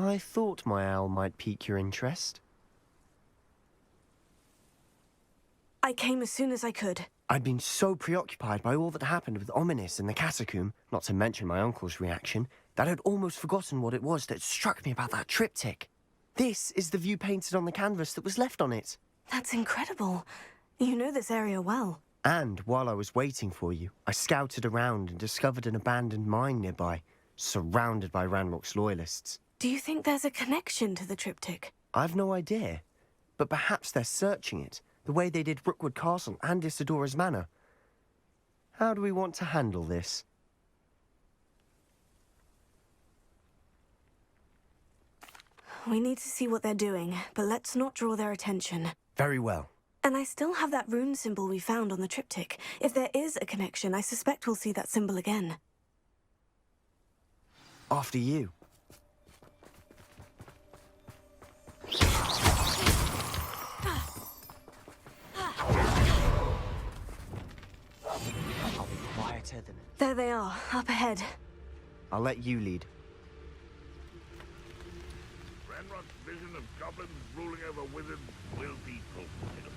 I thought my owl might pique your interest. I came as soon as I could. I'd been so preoccupied by all that happened with Ominis and the catacomb, not to mention my uncle's reaction, that I'd almost forgotten what it was that struck me about that triptych. This is the view painted on the canvas that was left on it. That's incredible. You know this area well. And while I was waiting for you, I scouted around and discovered an abandoned mine nearby, surrounded by Ranrock's loyalists. Do you think there's a connection to the triptych? I've no idea, but perhaps they're searching it, the way they did Rookwood Castle and Isidora's Manor. How do we want to handle this? We need to see what they're doing, but let's not draw their attention. Very well. And I still have that rune symbol we found on the triptych. If there is a connection, I suspect we'll see that symbol again. After you. I'll be quieter than... There they are, up ahead. I'll let you lead. Ranrock's vision of goblins ruling over wizards will be fulfilled.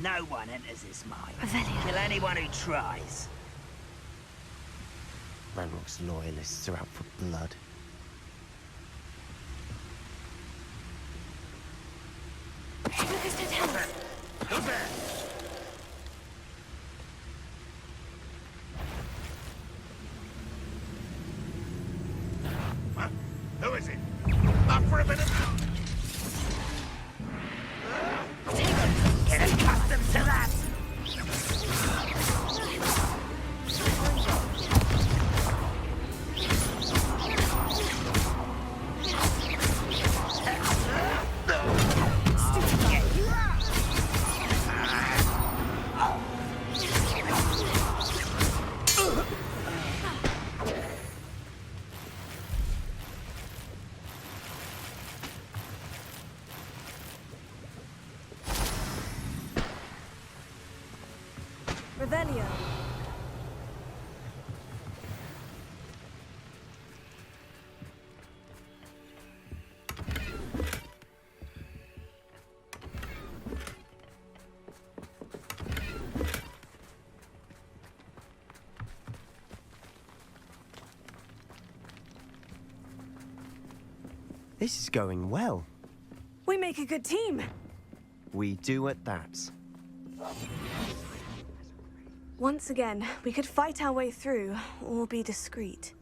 No one enters this mine. Revelio. Kill anyone who tries. Ranrock's loyalists are out for blood. Who's there? Huh? Who is it? Not for a minute. Get accustomed to that! Revelio. This is going well. We make a good team. We do at that. Once again, we could fight our way through, or be discreet.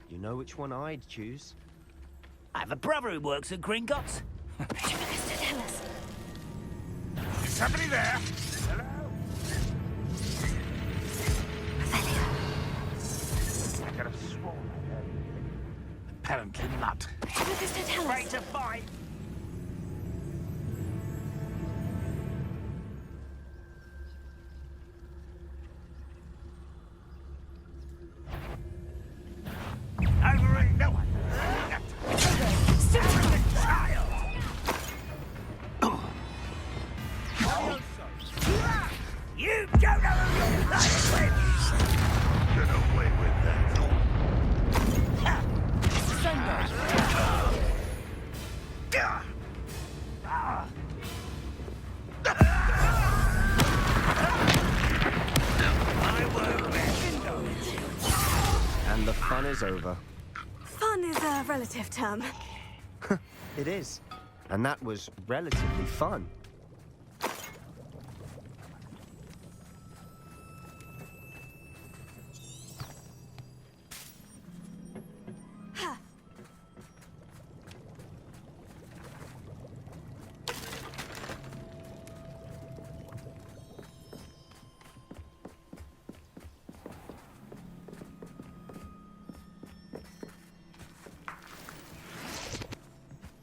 You know which one I'd choose? I have a brother who works at Gringotts. Is somebody there? Hello? I could have sworn I heard you. Apparently not. Ready to fight! Overrate no one. You don't know who you're playing with! Get away with that. I won't And the fun is over. Fun is a relative term. It is. And that was relatively fun.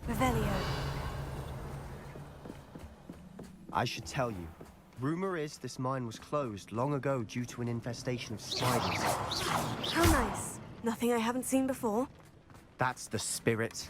Revelio. I should tell you. Rumor is this mine was closed long ago due to an infestation of spiders. How nice. Nothing I haven't seen before. That's the spirit.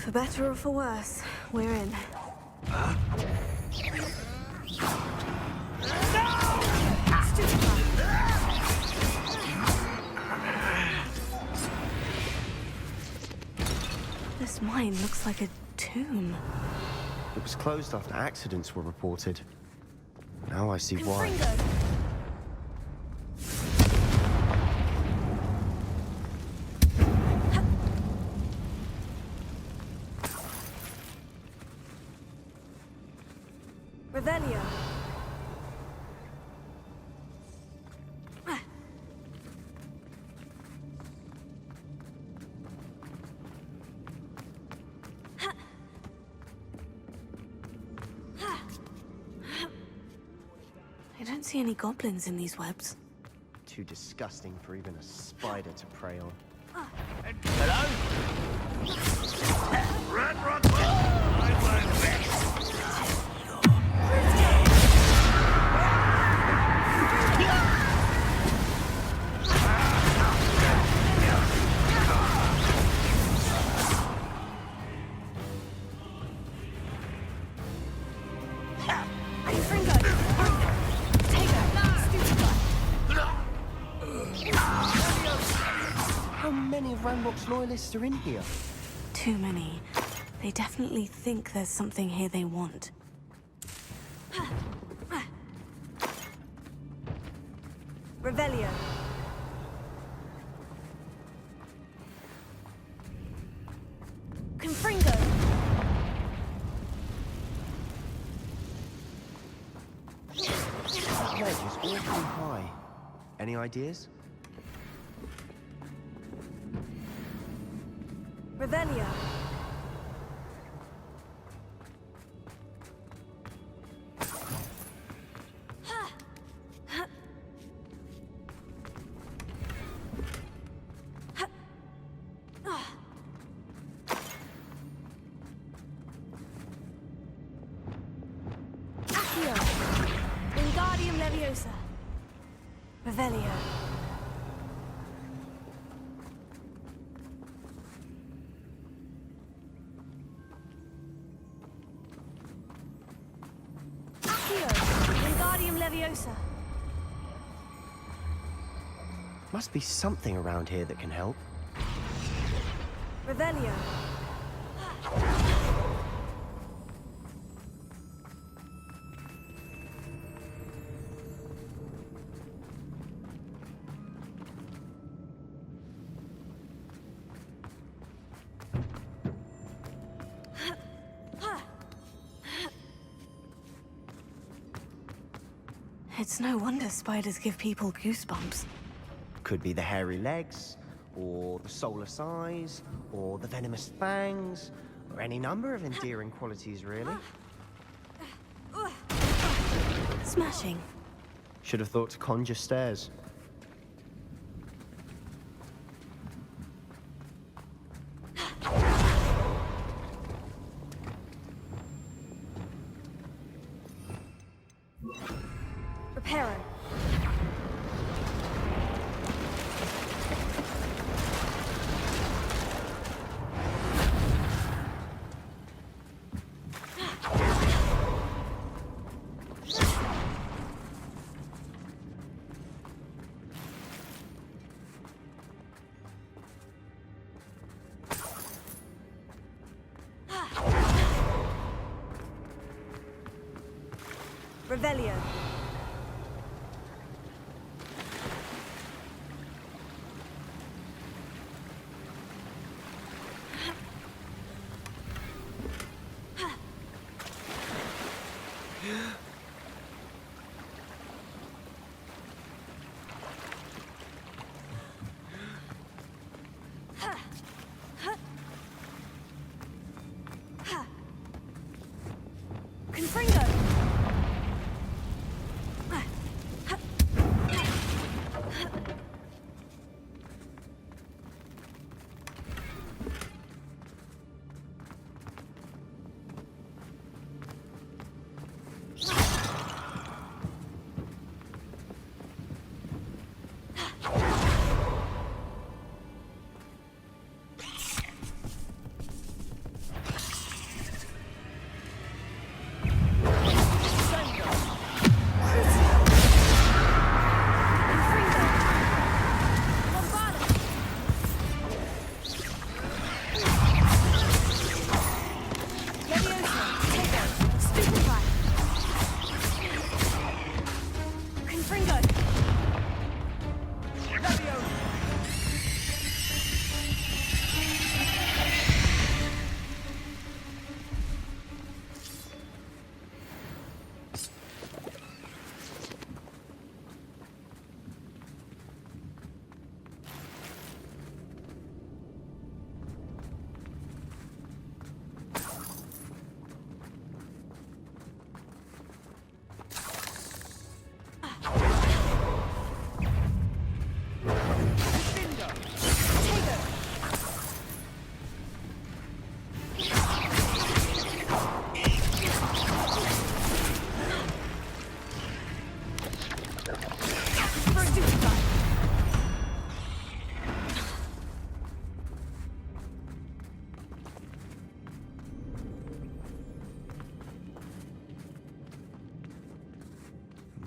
For better or for worse, we're in. This mine looks like a tomb. It was closed after accidents were reported. Now I see why. Confringo! Revelio. I don't see any goblins in these webs. Too disgusting for even a spider to prey on. Hello? Rat rock! I learned best. How many of Ranrock's loyalists are in here? Too many. They definitely think there's something here they want. Revelio. Confringo. That ledge is awfully high. Any ideas? Revelio. Accio. Wingardium Leviosa. Revelio. Accio. Wingardium Leviosa. Must be something around here that can help. Revelio. It's no wonder spiders give people goosebumps. Could be the hairy legs, or the soulless eyes, or the venomous fangs, or any number of endearing qualities, really. Smashing. Should have thought to conjure stairs. Reparo. Revelio. Confringo.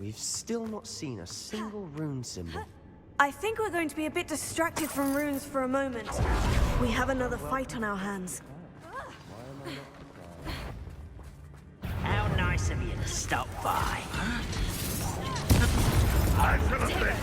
We've still not seen a single rune symbol. I think we're going to be a bit distracted from runes for a moment. We have another fight on our hands. How nice of you to stop by. I should have been.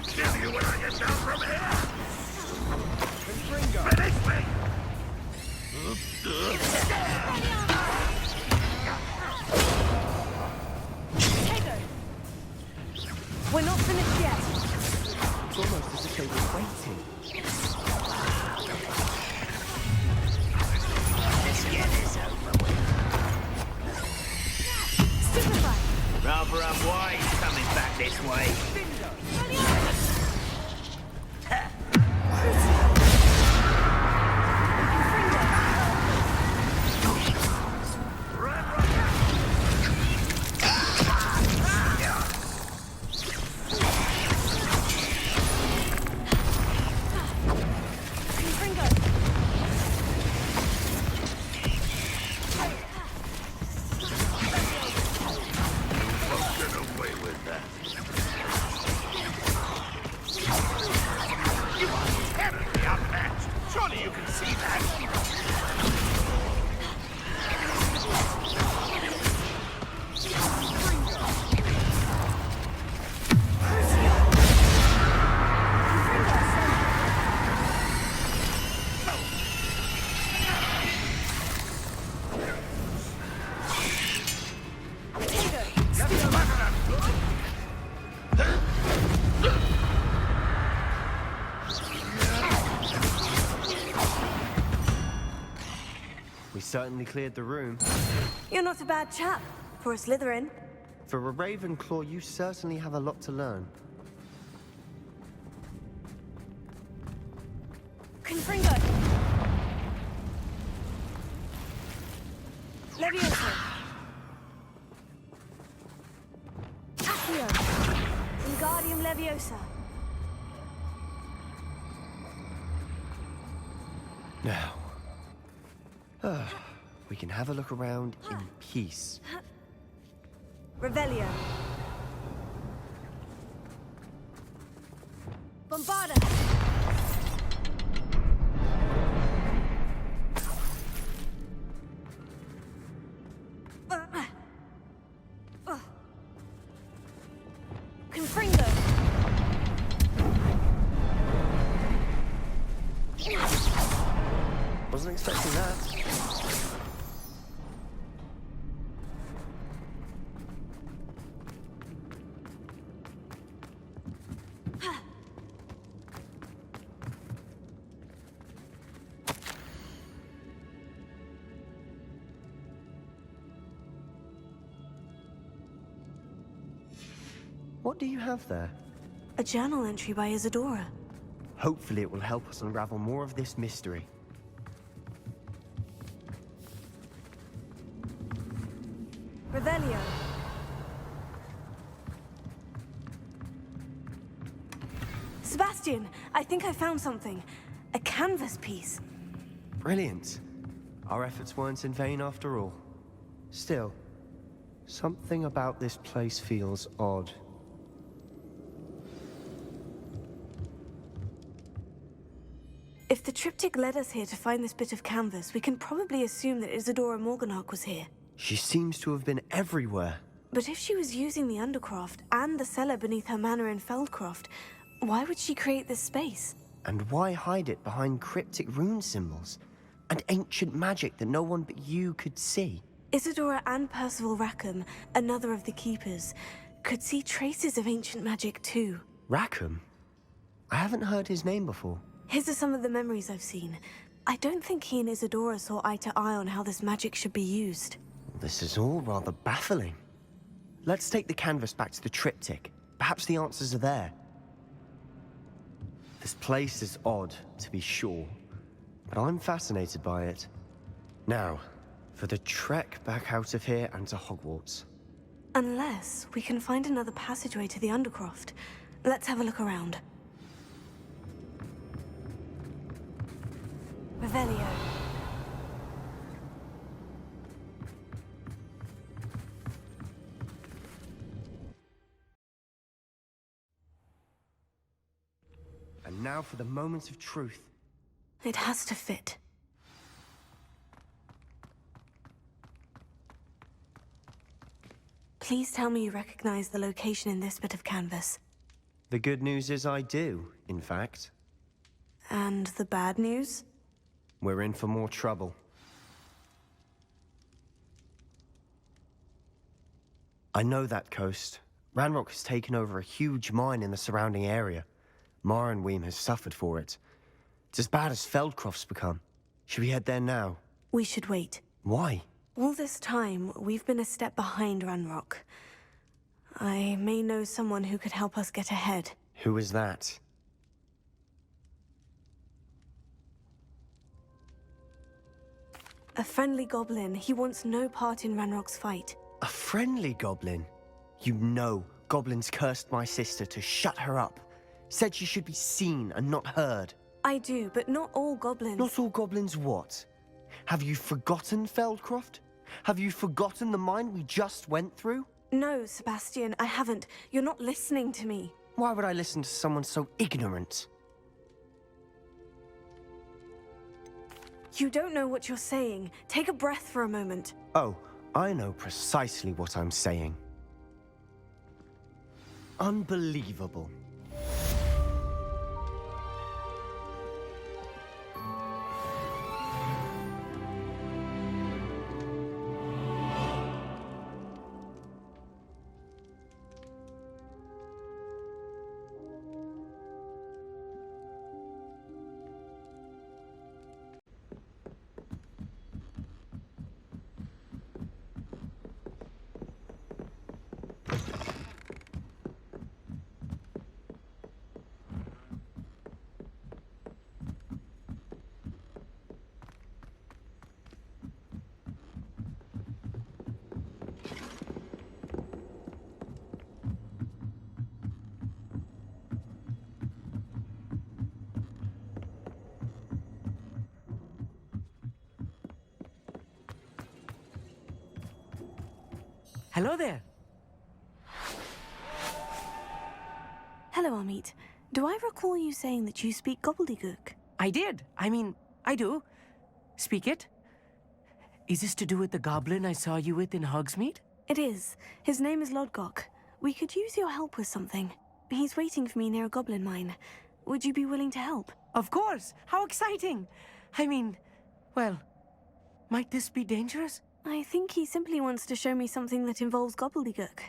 Kill you when I get down from here! Finish me! We're not finished yet. It's almost as if they were waiting. Let's get this over with. Stupefy. Rather unwise coming back this way. Get away with that. You are terribly outmatched. Surely you can see that. We certainly cleared the room. You're not a bad chap for a Slytherin. For a Ravenclaw, you certainly have a lot to learn. Confringo. Leviosa. Accio. Wingardium Leviosa. Now, we can have a look around in peace. Revelio. Bombarda. Confringo. Wasn't expecting that. What do you have there? A journal entry by Isadora. Hopefully it will help us unravel more of this mystery. Revelio. Sebastian, I think I found something. A canvas piece. Brilliant. Our efforts weren't in vain after all. Still, something about this place feels odd. If the triptych led us here to find this bit of canvas, we can probably assume that Isadora Morganach was here. She seems to have been everywhere. But if she was using the Undercroft and the cellar beneath her manor in Feldcroft, why would she create this space? And why hide it behind cryptic rune symbols? And ancient magic that no one but you could see? Isadora and Percival Rackham, another of the Keepers, could see traces of ancient magic too. Rackham? I haven't heard his name before. His are some of the memories I've seen. I don't think he and Isadora saw eye to eye on how this magic should be used. This is all rather baffling. Let's take the canvas back to the triptych. Perhaps the answers are there. This place is odd, to be sure, but I'm fascinated by it. Now, for the trek back out of here and to Hogwarts. Unless we can find another passageway to the Undercroft. Let's have a look around. Revelio. And now for the moment of truth. It has to fit. Please tell me you recognize the location in this bit of canvas. The good news is I do, in fact. And the bad news? We're in for more trouble. I know that coast. Ranrock has taken over a huge mine in the surrounding area. Mornweem has suffered for it. It's as bad as Feldcroft's become. Should we head there now? We should wait. Why? All this time, we've been a step behind Ranrock. I may know someone who could help us get ahead. Who is that? A friendly goblin. He wants no part in Ranrock's fight. A friendly goblin? You know, goblins cursed my sister to shut her up. Said she should be seen and not heard. I do, but not all goblins. Not all goblins what? Have you forgotten Feldcroft? Have you forgotten the mine we just went through? No, Sebastian, I haven't. You're not listening to me. Why would I listen to someone so ignorant? You don't know what you're saying. Take a breath for a moment. Oh, I know precisely what I'm saying. Unbelievable. Hello there. Hello, Amit. Do I recall you saying that you speak Gobbledeygook? I did. I do. Speak it. Is this to do with the goblin I saw you with in Hogsmeade? It is. His name is Lodgok. We could use your help with something. He's waiting for me near a goblin mine. Would you be willing to help? Of course. How exciting. Well, might this be dangerous? I think he simply wants to show me something that involves Gobbledeygook.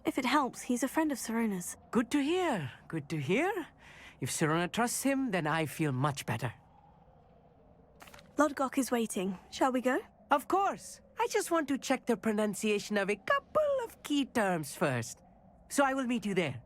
If it helps, he's a friend of Sirona's. Good to hear. Good to hear. If Sirona trusts him, then I feel much better. Lodgok is waiting. Shall we go? Of course. I just want to check the pronunciation of a couple of key terms first. So I will meet you there.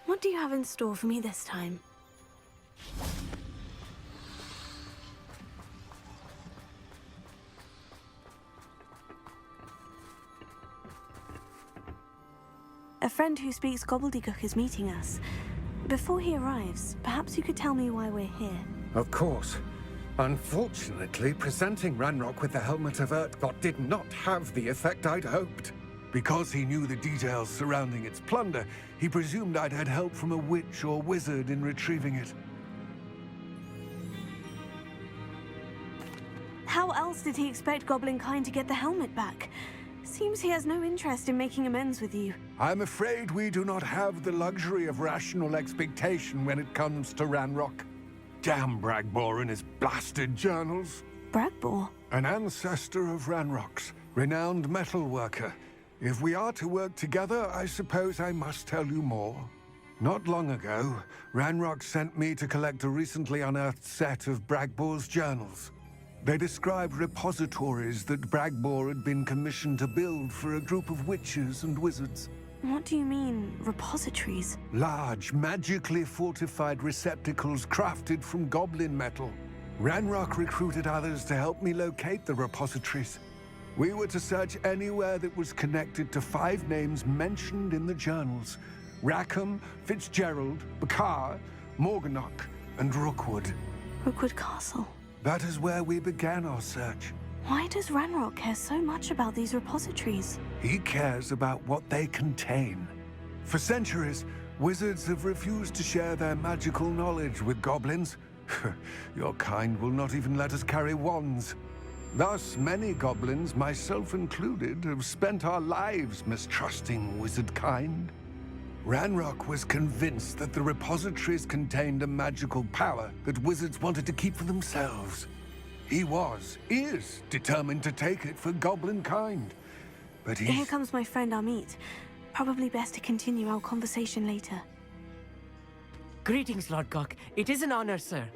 What do you have in store for me this time? A friend who speaks Gobbledeygook is meeting us. Before he arrives, perhaps you could tell me why we're here. Of course. Unfortunately, presenting Ranrock with the Helmet of Urtkot did not have the effect I'd hoped. Because he knew the details surrounding its plunder, he presumed I'd had help from a witch or wizard in retrieving it. How else did he expect Goblinkind to get the helmet back? Seems he has no interest in making amends with you. I'm afraid we do not have the luxury of rational expectation when it comes to Ranrock. Damn Bragbor and his blasted journals. Bragbor? An ancestor of Ranrock's, renowned metalworker. If we are to work together, I suppose I must tell you more. Not long ago, Ranrock sent me to collect a recently unearthed set of Bragbor's journals. They described repositories that Bragbor had been commissioned to build for a group of witches and wizards. What do you mean, repositories? Large, magically fortified receptacles crafted from goblin metal. Ranrock recruited others to help me locate the repositories. We were to search anywhere that was connected to 5 names mentioned in the journals: Rackham, Fitzgerald, Bakar, Morganach, and Rookwood. Rookwood Castle. That is where we began our search. Why does Ranrock care so much about these repositories? He cares about what they contain. For centuries, wizards have refused to share their magical knowledge with goblins. Your kind will not even let us carry wands. Thus, many goblins, myself included, have spent our lives mistrusting wizard kind. Ranrock was convinced that the repositories contained a magical power that wizards wanted to keep for themselves. He is determined to take it for goblin kind. But Here comes my friend Amit. Probably best to continue our conversation later. Greetings, Lord Gok. It is an honor, sir.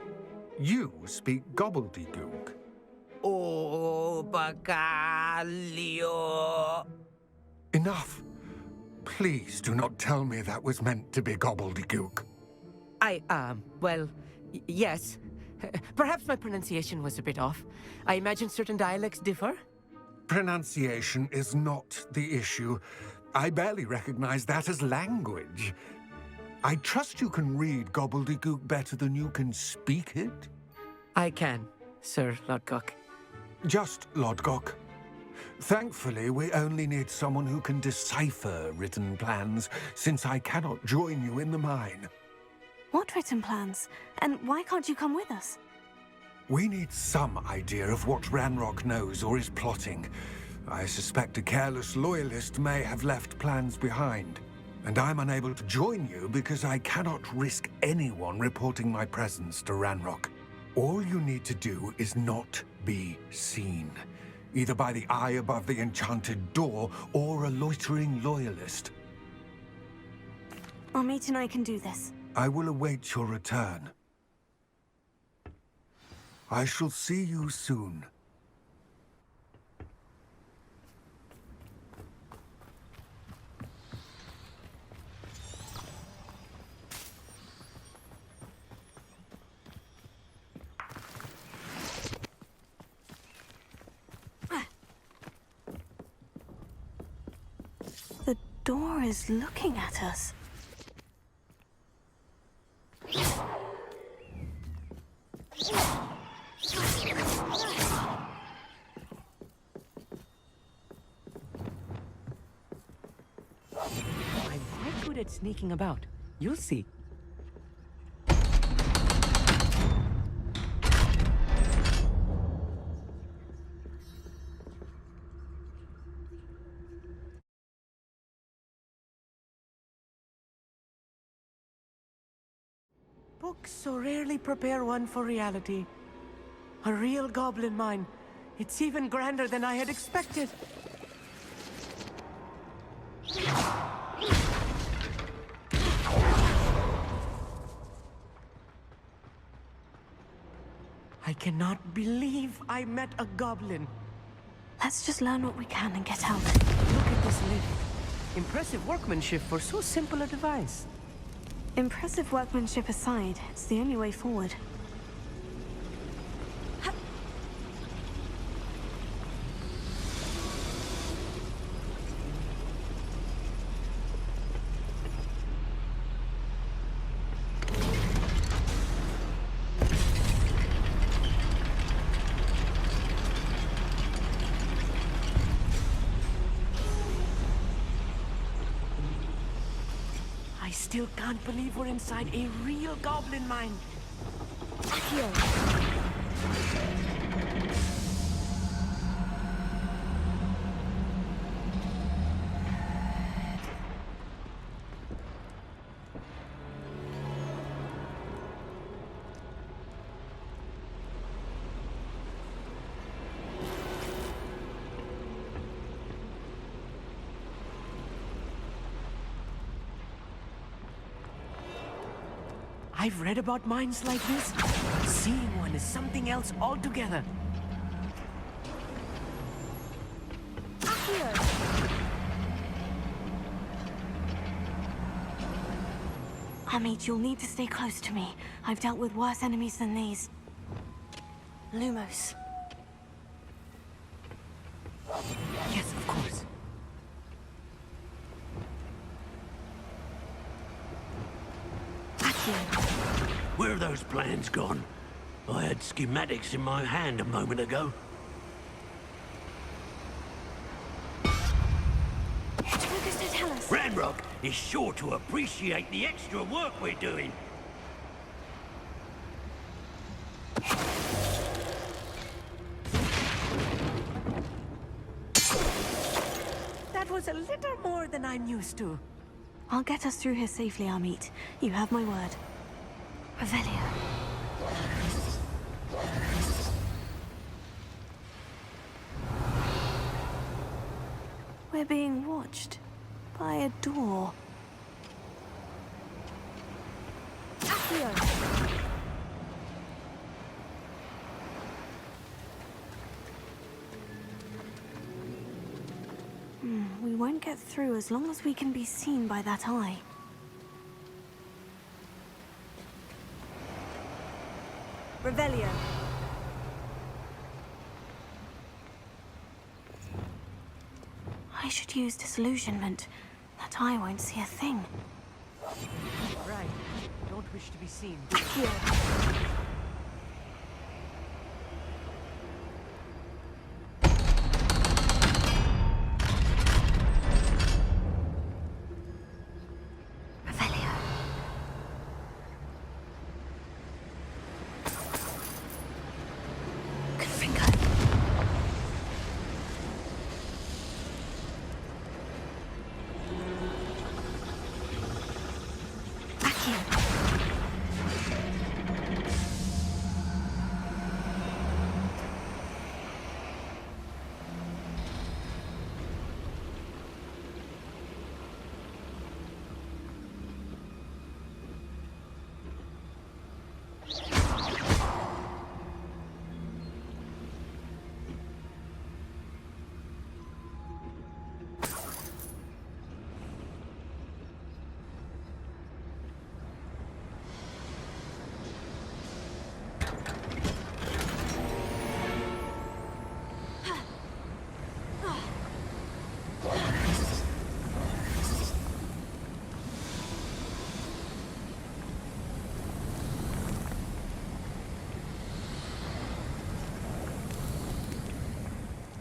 You speak Gobbledeygook. Oh, Bacalio. Enough. Please do not tell me that was meant to be Gobbledeygook. Yes. Perhaps my pronunciation was a bit off. I imagine certain dialects differ. Pronunciation is not the issue. I barely recognize that as language. I trust you can read Gobbledeygook better than you can speak it? I can, Sir Lord Gok. Just Lord Gok. Thankfully, we only need someone who can decipher written plans, since I cannot join you in the mine. What written plans? And why can't you come with us? We need some idea of what Ranrock knows or is plotting. I suspect a careless loyalist may have left plans behind. And I'm unable to join you because I cannot risk anyone reporting my presence to Ranrock. All you need to do is not be seen, either by the eye above the enchanted door or a loitering loyalist. Amit and I can do this. I will await your return. I shall see you soon. The door is looking at us. I'm quite good at sneaking about. You'll see. Books so rarely prepare one for reality. A real goblin mine. It's even grander than I had expected. I cannot believe I met a goblin. Let's just learn what we can and get out. Look at this lid. Impressive workmanship for so simple a device. Impressive workmanship aside, it's the only way forward. still can't believe we're inside a real goblin mine. Accio. I've read about mines like this. Seeing one is something else altogether. Amit, you'll need to stay close to me. I've dealt with worse enemies than these. Lumos. Yes, of course. Where are those plans gone? I had schematics in my hand a moment ago. Focus to tell us. Ranrock is sure to appreciate the extra work we're doing. That was a little more than I'm used to. I'll get us through here safely, Amit. You have my word. Revelio. We're being watched by a door. Accio. We won't get through as long as we can be seen by that eye. Revelio. I should use disillusionment. That eye won't see a thing. Right. Don't wish to be seen. Accio. Revelio. Good finger. Accio.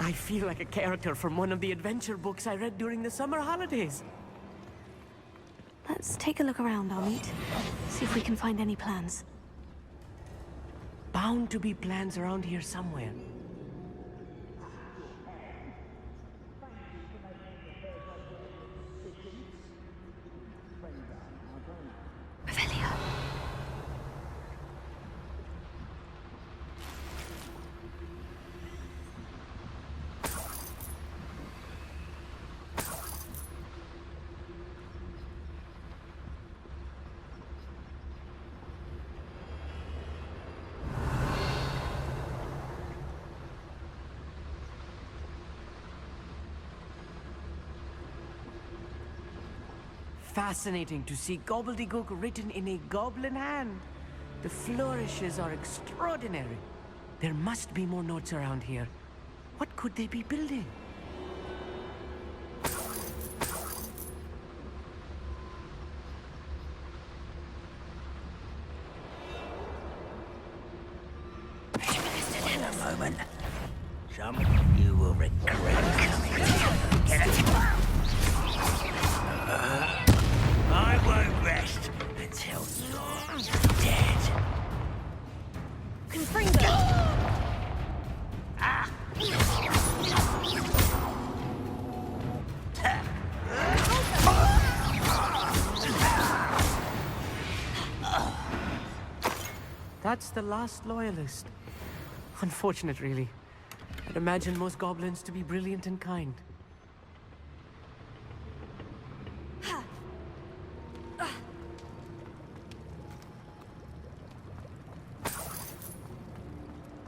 I feel like a character from one of the adventure books I read during the summer holidays. Let's take a look around, Amit. See if we can find any plans. Bound to be plans around here somewhere. Revelio. Fascinating to see Gobbledeygook written in a goblin hand. The flourishes are extraordinary. There must be more notes around here. What could they be building? In a moment, some you will regret coming. I won't rest. until you're dead. Confringo! That's the last loyalist. Unfortunate, really. I'd imagine most goblins to be brilliant and kind.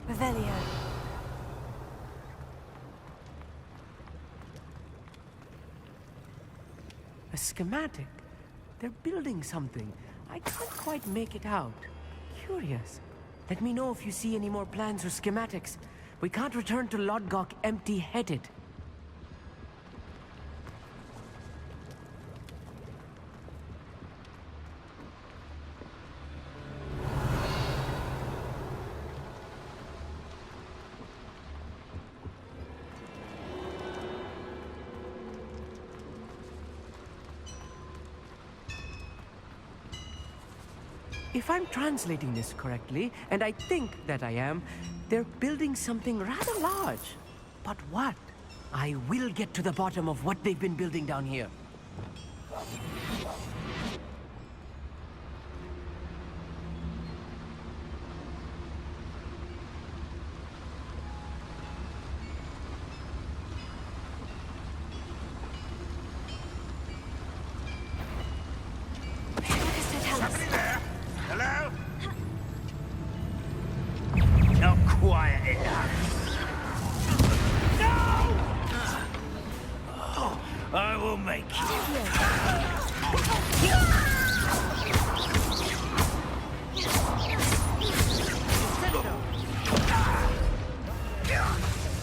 Revelio. A schematic? They're building something. I can't quite make it out. Curious. Let me know if you see any more plans or schematics. We can't return to Lodgok empty-headed. If I'm translating this correctly, and I think that I am, they're building something rather large. But what? I will get to the bottom of what they've been building down here. Somebody there? Hello? Not quiet enough. No! I will make you.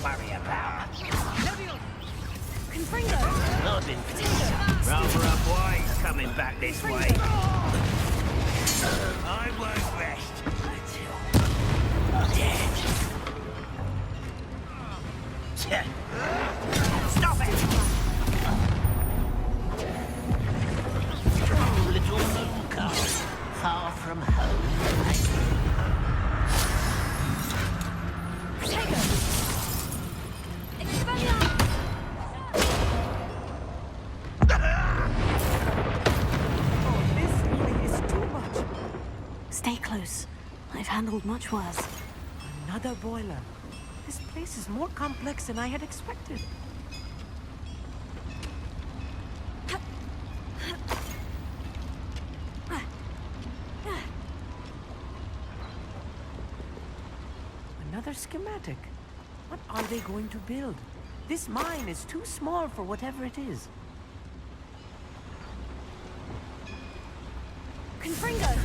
Worry about. Confringo! I've been rather unwise coming back this way. I won't rest until dead. Stop it! Oh, little moon calf, far from home. This really is too much. Stay close. I've handled much worse. Another boiler. This place is more complex than I had expected. Another schematic. What are they going to build? This mine is too small for whatever it is. Confringo!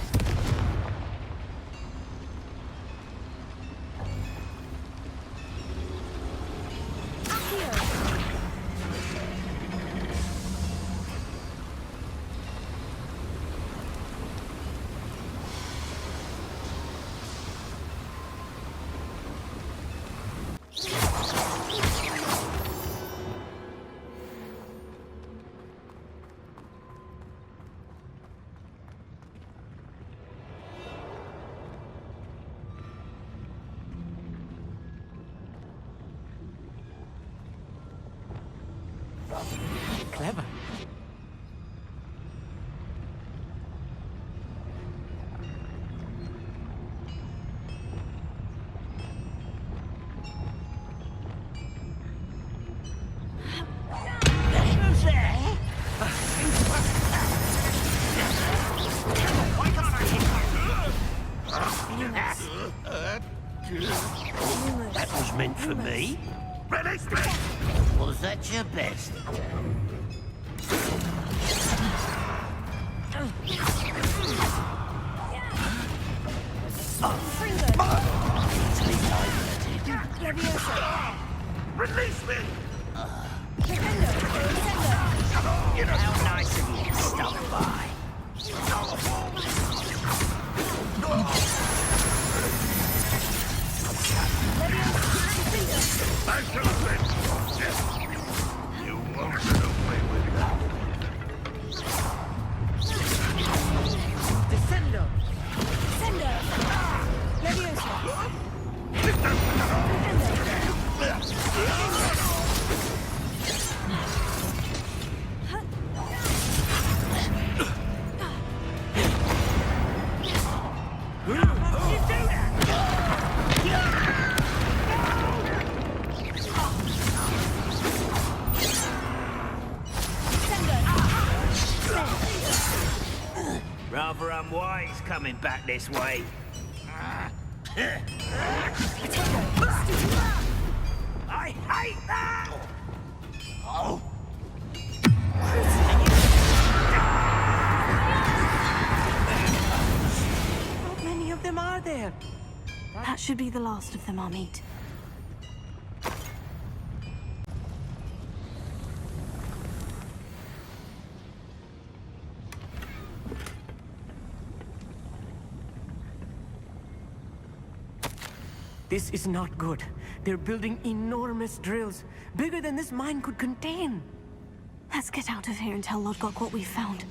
Clever. Who's there? Why can't I hit my... That was meant for me. Release me! Was that your best? Release me! How nice of you to stop by. I shall avenge you! You won't get away with that. coming back this way. I hate that! Oh. How many of them are there? That should be the last of them, Amit. This is not good. They're building enormous drills, bigger than this mine could contain. Let's get out of here and tell Lodgok what we found.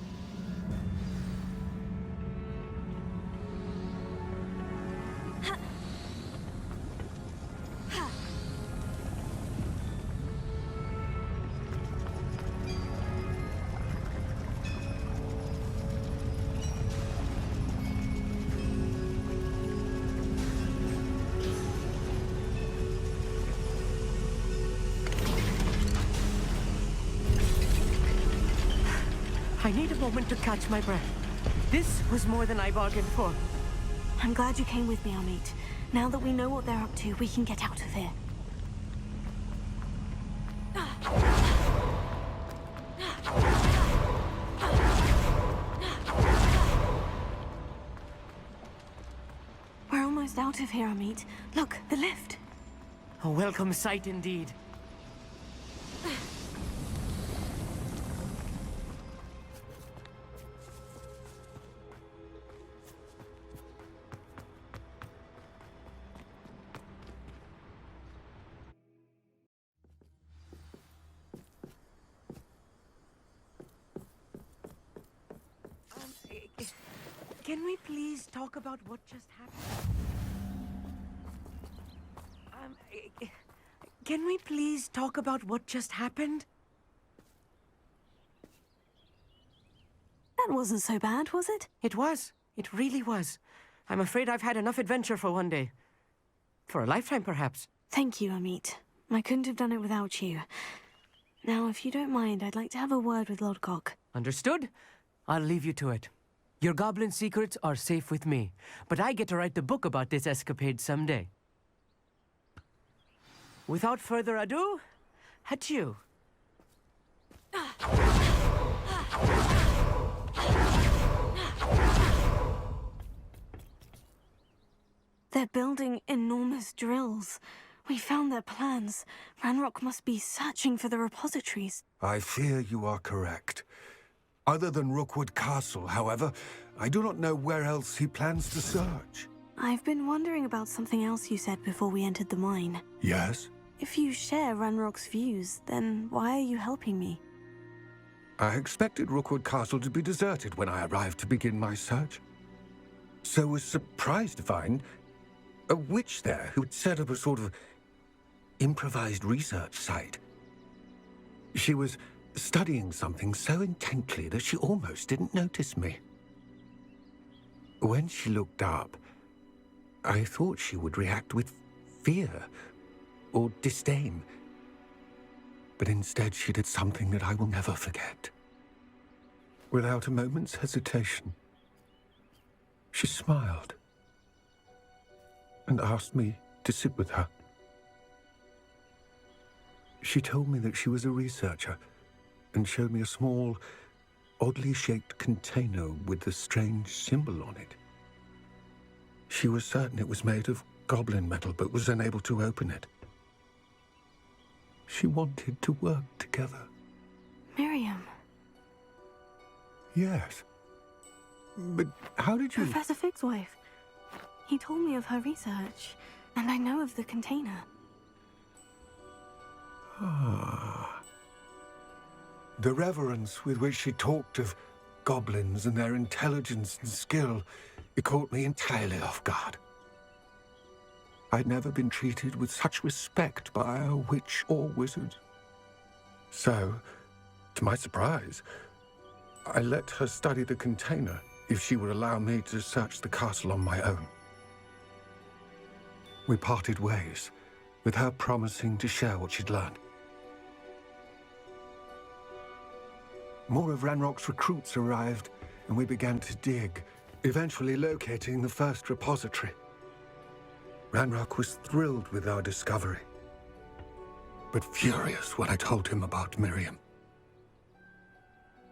I need a moment to catch my breath. This was more than I bargained for. I'm glad you came with me, Amit. Now that we know what they're up to, we can get out of here. We're almost out of here, Amit. Look, the lift. A welcome sight indeed. Can we please talk about what just happened? Can we please talk about what just happened? That wasn't so bad, was it? It was. It really was. I'm afraid I've had enough adventure for one day. For a lifetime, perhaps. Thank you, Amit. I couldn't have done it without you. Now, if you don't mind, I'd like to have a word with Lodgok. Understood? I'll leave you to it. Your goblin secrets are safe with me, but I get to write the book about this escapade someday. Without further ado, adieu. They're building enormous drills. We found their plans. Ranrock must be searching for the repositories. I fear you are correct. Other than Rookwood Castle, however, I do not know where else he plans to search. I've been wondering about something else you said before we entered the mine. Yes? If you share Ranrock's views, then why are you helping me? I expected Rookwood Castle to be deserted when I arrived to begin my search. So was surprised to find a witch there who had set up a sort of improvised research site. She was studying something so intently that she almost didn't notice me. When she looked up, I thought she would react with fear or disdain. But instead she did something that I will never forget. Without a moment's hesitation, she smiled and asked me to sit with her. She told me that she was a researcher and showed me a small, oddly shaped container with a strange symbol on it. She was certain it was made of goblin metal, but was unable to open it. She wanted to work together. Miriam. Yes. But how did you... Professor Fig's wife. He told me of her research, and I know of the container. Ah. The reverence with which she talked of goblins and their intelligence and skill, it caught me entirely off guard. I'd never been treated with such respect by a witch or wizard. So, to my surprise, I let her study the container if she would allow me to search the castle on my own. We parted ways, with her promising to share what she'd learned. More of Ranrock's recruits arrived, and we began to dig, eventually locating the first repository. Ranrock was thrilled with our discovery, but furious when I told him about Miriam.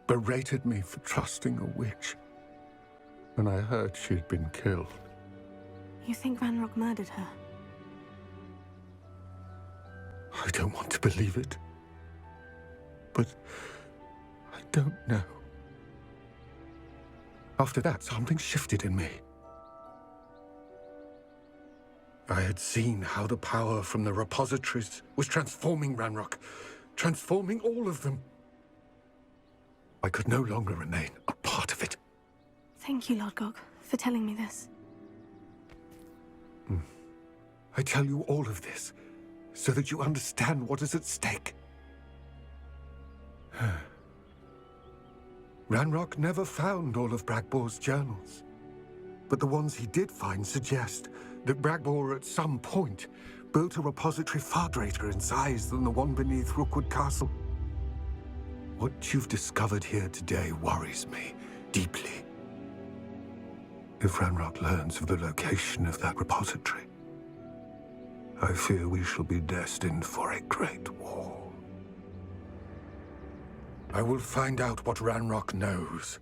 Berated me for trusting a witch when I heard she'd been killed. You think Ranrock murdered her? I don't want to believe it, but I don't know. After that, something shifted in me. I had seen how the power from the repositories was transforming Ranrock, transforming all of them. I could no longer remain a part of it. Thank you, Lodgok, for telling me this. I tell you all of this so that you understand what is at stake. Ranrock never found all of Bragbor's journals, but the ones he did find suggest that Bragbor at some point built a repository far greater in size than the one beneath Rookwood Castle. What you've discovered here today worries me deeply. If Ranrock learns of the location of that repository, I fear we shall be destined for a great war. I will find out what Ranrock knows.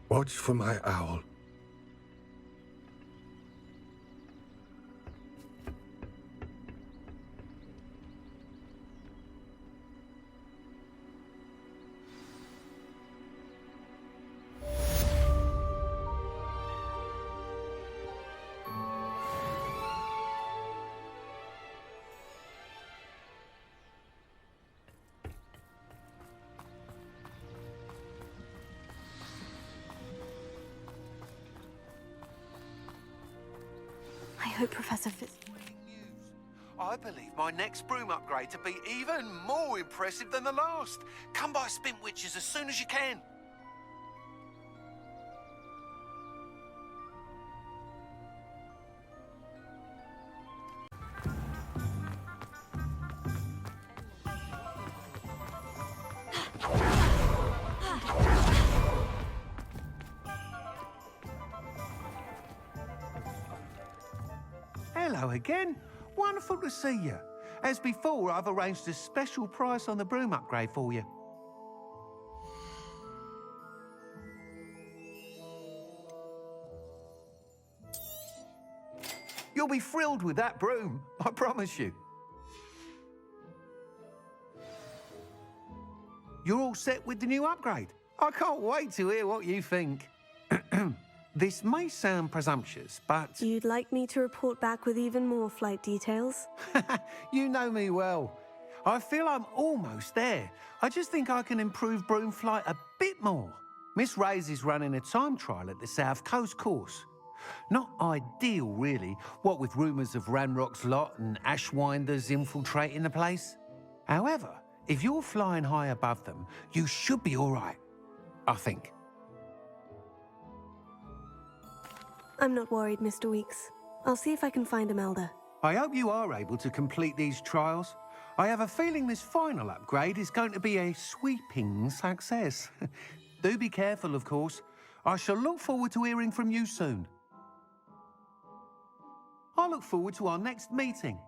Watch for my owl. I hope Professor Fitz... I believe my next broom upgrade to be even more impressive than the last. Come by Spintwitches as soon as you can. Hello again. Wonderful to see you. As before, I've arranged a special price on the broom upgrade for you. You'll be thrilled with that broom, I promise you. You're all set with the new upgrade. I can't wait to hear what you think. This may sound presumptuous, but... You'd like me to report back with even more flight details? You know me well. I feel I'm almost there. I just think I can improve broom flight a bit more. Miss Ray's is running a time trial at the South Coast course. Not ideal, really, what with rumours of Ranrock's lot and Ashwinders infiltrating the place. However, if you're flying high above them, you should be all right, I think. I'm not worried, Mr. Weeks. I'll see if I can find Imelda. I hope you are able to complete these trials. I have a feeling this final upgrade is going to be a sweeping success. Do be careful, of course. I shall look forward to hearing from you soon. I look forward to our next meeting.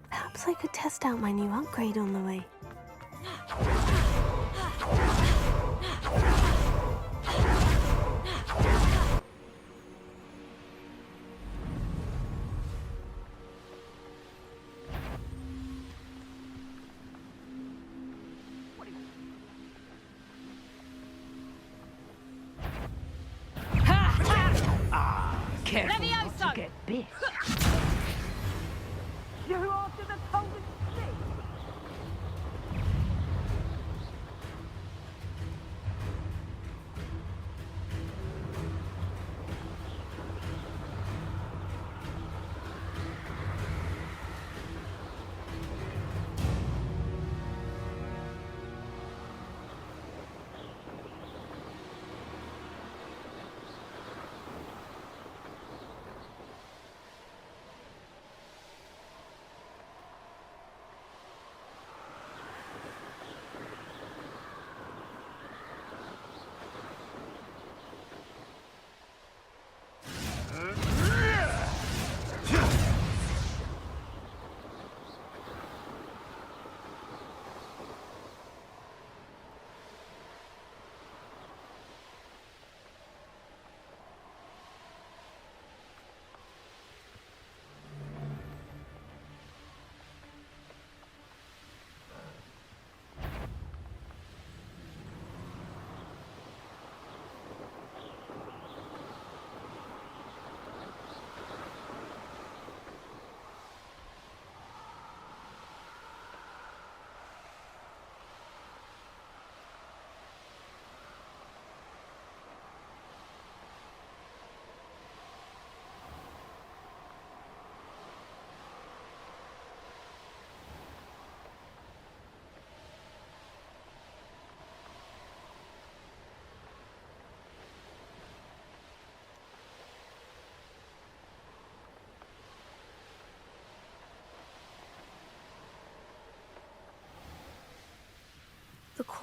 Perhaps I could test out my new upgrade on the way. Careful not to get bit. You're after the coldest thing.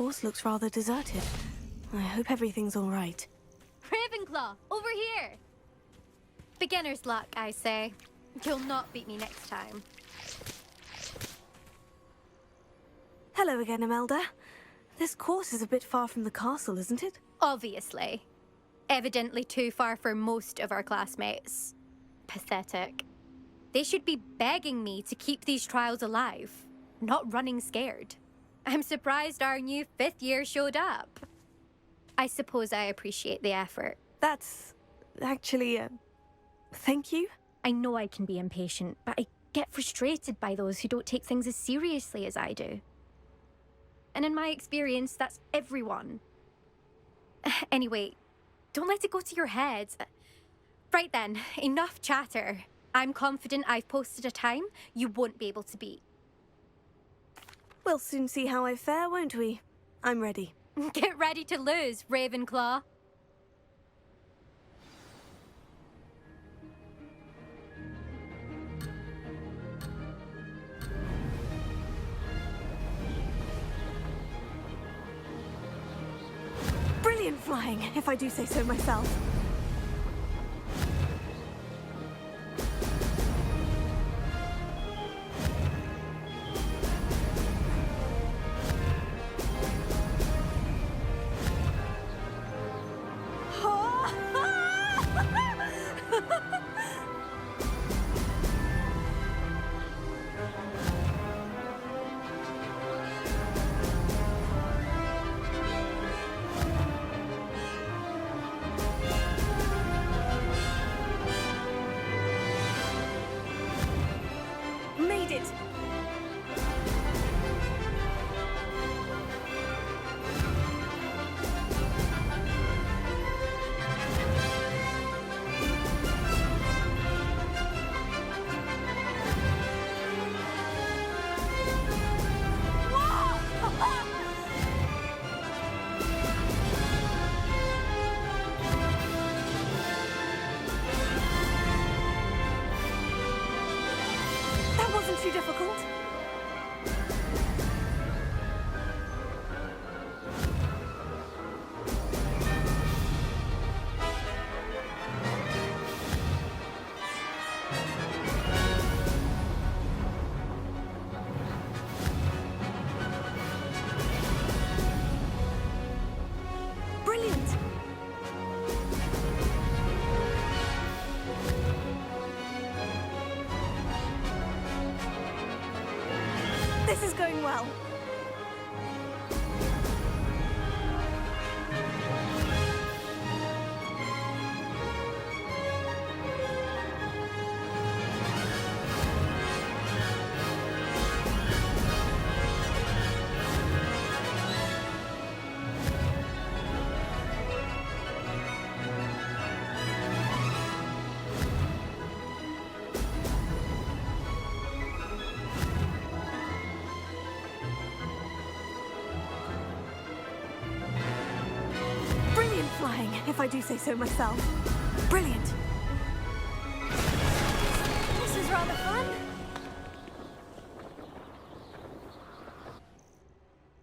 course looks rather deserted. I hope everything's all right. Ravenclaw, over here! Beginner's luck, I say. You'll not beat me next time. Hello again, Imelda. This course is a bit far from the castle, isn't it? Obviously. Evidently too far for most of our classmates. Pathetic. They should be begging me to keep these trials alive, not running scared. I'm surprised our new 5th year showed up. I suppose I appreciate the effort. That's actually, thank you. I know I can be impatient, but I get frustrated by those who don't take things as seriously as I do. And in my experience, that's everyone. Anyway, don't let it go to your head. Right then, enough chatter. I'm confident I've posted a time you won't be able to beat. We'll soon see how I fare, won't we? I'm ready. Get ready to lose, Ravenclaw. Brilliant flying, if I do say so myself. Made it! That wasn't too difficult. Brilliant! This is going well. Brilliant flying, if I do say so myself. Brilliant. This is rather fun.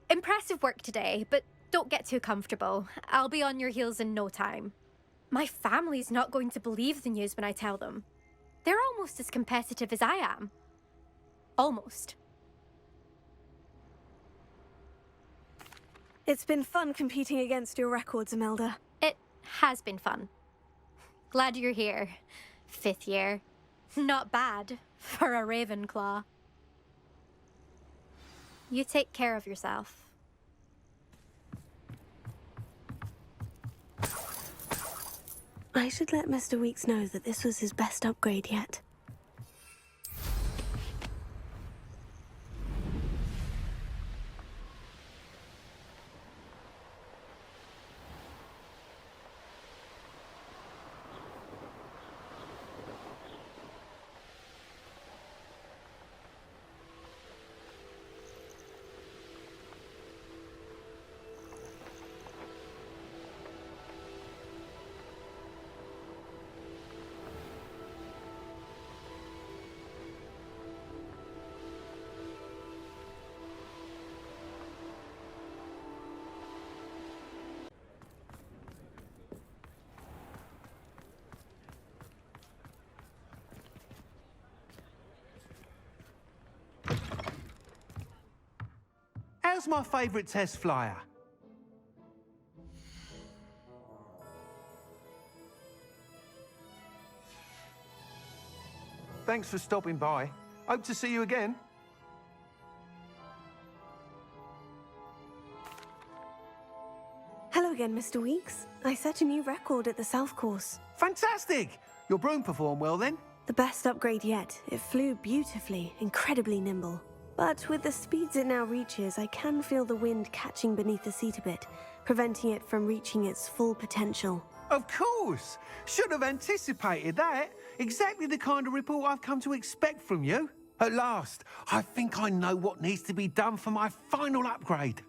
Impressive work today, but don't get too comfortable. I'll be on your heels in no time. My family's not going to believe the news when I tell them. They're almost as competitive as I am. Almost. It's been fun competing against your records, Imelda. It has been fun. Glad you're here. 5th year. Not bad for a Ravenclaw. You take care of yourself. I should let Mr. Weeks know that this was his best upgrade yet. How's my favourite test flyer? Thanks for stopping by. Hope to see you again. Hello again, Mr. Weeks. I set a new record at the South Course. Fantastic! Your broom performed well then? The best upgrade yet. It flew beautifully, incredibly nimble. But with the speeds it now reaches, I can feel the wind catching beneath the seat a bit, preventing it from reaching its full potential. Of course! Should have anticipated that. Exactly the kind of report I've come to expect from you. At last, I think I know what needs to be done for my final upgrade.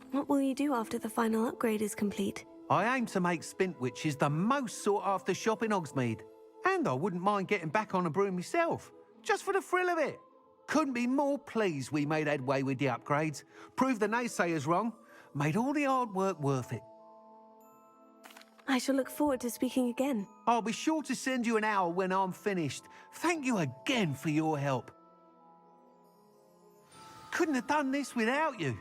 What will you do after the final upgrade is complete? I aim to make Spintwitches the most sought-after shop in Hogsmeade. And I wouldn't mind getting back on a broom myself, just for the thrill of it. Couldn't be more pleased we made headway with the upgrades, proved the naysayers wrong, made all the hard work worth it. I shall look forward to speaking again. I'll be sure to send you an hour when I'm finished. Thank you again for your help. Couldn't have done this without you.